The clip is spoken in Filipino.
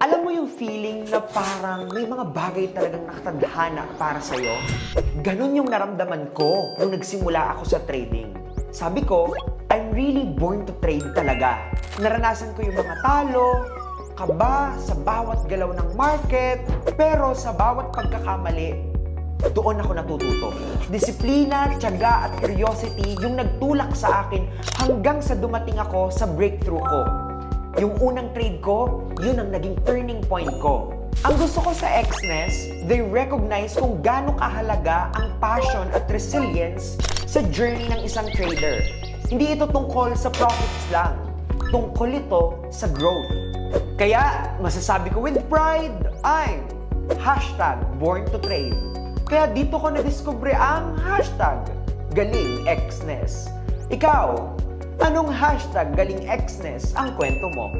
Alam mo yung feeling na parang may mga bagay talagang nakatadhana para sa'yo? Ganon yung naramdaman ko nung nagsimula ako sa trading. Sabi ko, I'm really born to trade talaga. Naranasan ko yung mga talo, kaba sa bawat galaw ng market, pero sa bawat pagkakamali, doon ako natututo. Disiplina, tiyaga at curiosity yung nagtulak sa akin hanggang sa dumating ako sa breakthrough ko. Yung unang trade ko, yun ang naging turning point ko. Ang gusto ko sa Xness, they recognize kung gaano kahalaga ang passion at resilience sa journey ng isang trader. Hindi ito tungkol sa profits lang. Tungkol ito sa growth. Kaya, masasabi ko with pride, I'm #born to trade. Kaya dito ko na-discover ang #GalingXness. Ikaw, anong #GalingXness ang kwento mo?